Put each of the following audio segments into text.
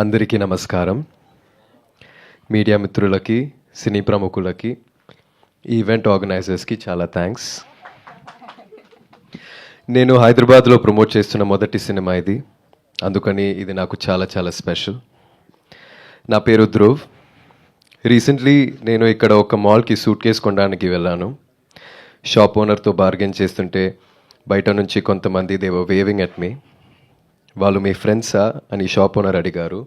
అందరికీ నమస్కారం. మీడియా మిత్రులకి, సినీ ప్రముఖులకి, ఈవెంట్ ఆర్గనైజర్స్కి చాలా థ్యాంక్స్. నేను హైదరాబాద్లో ప్రమోట్ చేస్తున్న మొదటి సినిమా ఇది, అందుకని ఇది నాకు చాలా చాలా స్పెషల్. నా పేరు ధ్రువ్. రీసెంట్లీ నేను ఇక్కడ ఒక మాల్కి సూట్ కేసు కొనడానికి వెళ్ళాను. షాప్ ఓనర్తో బార్గెన్ చేస్తుంటే బయట నుంచి కొంతమంది they were waving at me. వాళ్ళు మీ ఫ్రెండ్సా అని షాప్ ఓనర్ అడిగారు.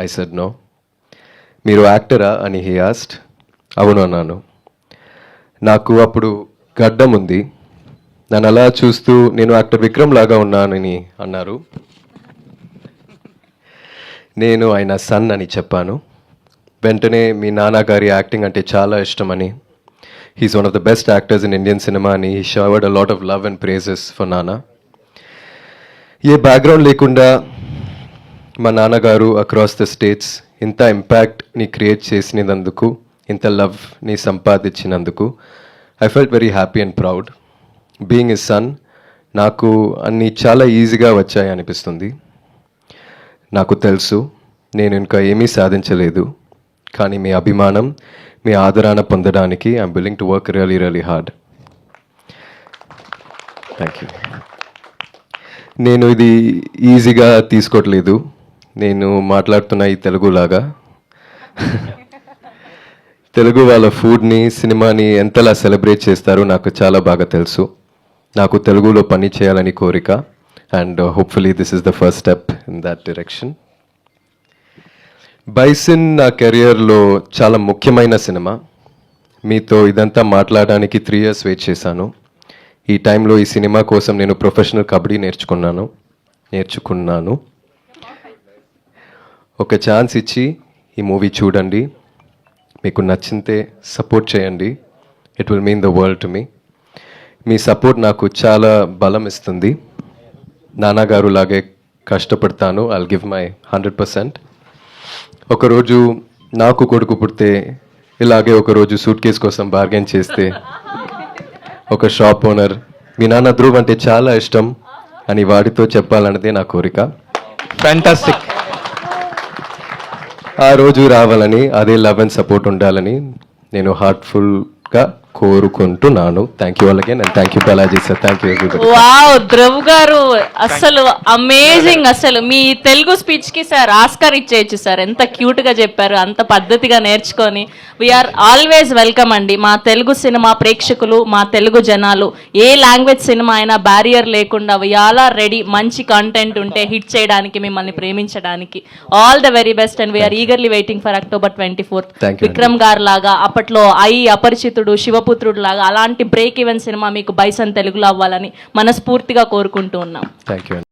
I said no. మీరు యాక్టరా అని హీ ఆస్క్డ్. అవును అన్నాను. నాకు అప్పుడు గడ్డం ఉంది. నన్ను అలా చూస్తూ నేను యాక్టర్ విక్రమ్ లాగా ఉన్నానని అన్నారు. నేను ఆయన సన్ అని చెప్పాను. వెంటనే మీ నాన్నగారి యాక్టింగ్ అంటే చాలా ఇష్టమని, he's one of the best actors in Indian cinema అని he showered a lot of love and praises for నాన్న. ఏ బ్యాక్గ్రౌండ్ లేకుండా మా నాన్నగారు అక్రాస్ ద స్టేట్స్ ఇంత ఇంపాక్ట్ని క్రియేట్ చేసినందుకు, ఇంత లవ్ని సంపాదించినందుకు I felt very happy and proud. Being a son నాకు అన్నీ చాలా ఈజీగా వచ్చాయి అనిపిస్తుంది. నాకు తెలుసు నేను ఇంకా ఏమీ సాధించలేదు, కానీ మీ అభిమానం, మీ ఆదరణ పొందడానికి I'm willing to work really really hard. Thank you. నేను ఇది ఈజీగా తీసుకోవట్లేదు. నేను మాట్లాడుతున్న ఈ తెలుగులాగా. తెలుగు వాళ్ళ ఫుడ్ని, సినిమాని ఎంతలా సెలబ్రేట్ చేస్తారో నాకు చాలా బాగా తెలుసు. నాకు తెలుగులో పని చేయాలని కోరిక, and hopefully this is the first step in that direction. Bison నా కెరియర్లో చాలా ముఖ్యమైన సినిమా. మీతో ఇదంతా మాట్లాడడానికి 3 years వెయిట్ చేశాను. ఈ టైంలో ఈ సినిమా కోసం నేను ప్రొఫెషనల్ కబడ్డీ నేర్చుకున్నాను. ఒక ఛాన్స్ ఇచ్చి ఈ మూవీ చూడండి. మీకు నచ్చితే సపోర్ట్ చేయండి. It will mean the world to me. Me support నాకు చాలా బలం ఇస్తుంది. నాన్నగారు లాగే కష్టపడతాను. I'll give my 100%. ఒకరోజు నాకు కొడుకు పుడితే ఇలాగే ఒకరోజు సూట్ కేస్ కోసం బార్గెన్ చేస్తే ఒక షాప్ ఓనర్ మీ నాన్న ధ్రువ్ అంటే చాలా ఇష్టం అని వాడితో చెప్పాలన్నదే నా కోరిక. ఫ్యాంటాస్టిక్. ఆ రోజు రావాలని, అదే లవ్ అండ్ సపోర్ట్ ఉండాలని నేను హార్ట్ఫుల్గా కోరుకుంటున్నాను. థ్యాంక్ యూ అలాగే. And thank you Balaji sir. Thank you everybody. Wow, Dhruv గారు అసలు అమేజింగ్. అసలు మీ తెలుగు స్పీచ్ కి సార్ ఆస్కార్ ఇచ్చేయచ్చు సార్. ఎంత క్యూట్ గా చెప్పారు, అంత పద్ధతిగా నేర్చుకొని. వీఆర్ ఆల్వేస్ వెల్కమ్ అండి. మా తెలుగు సినిమా ప్రేక్షకులు, మా తెలుగు జనాలు, ఏ లాంగ్వేజ్ సినిమా అయినా బ్యారియర్ లేకుండా వీఆర్ రెడీ. మంచి కంటెంట్ ఉంటే హిట్ చేయడానికి, మిమ్మల్ని ప్రేమించడానికి. All the very best and we're eagerly waiting for October 24th. Vikram garu లాగా, అప్పట్లో అపరిచితుడు, శివపుత్రుడు లాగా అలాంటి బ్రేక్ ఈవెన్ సినిమా మీకు బైసన్ తెలుగులో అవ్వాలని మనస్ఫూర్తిగా కోరుకుంటూ ఉన్నాం. Thank you.